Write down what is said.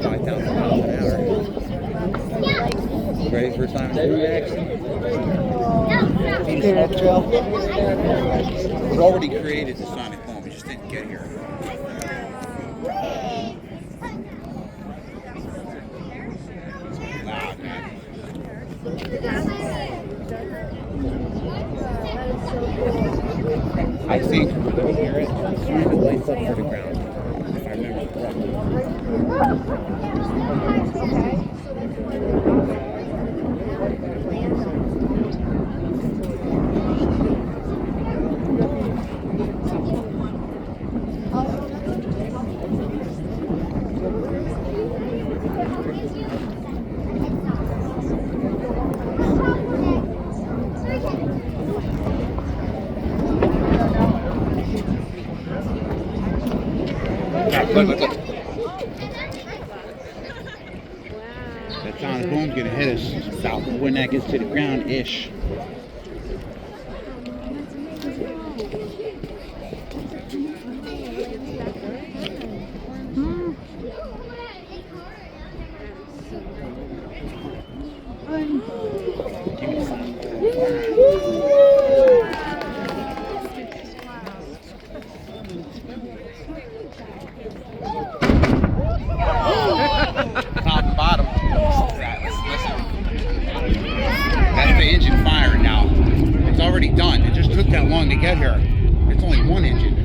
5,000 miles an hour. Ready for Simon action? We've already created the sonic boom. We just didn't get here. Loud, man. I think we'll hear it as soon as it lights up for the ground, if I remember correctly. Look. That sonic boom's gonna hit us about when that gets to the ground-ish. Top and bottom. Listen. That's the engine firing now. It's already done. It just took that long to get here. It's only one engine.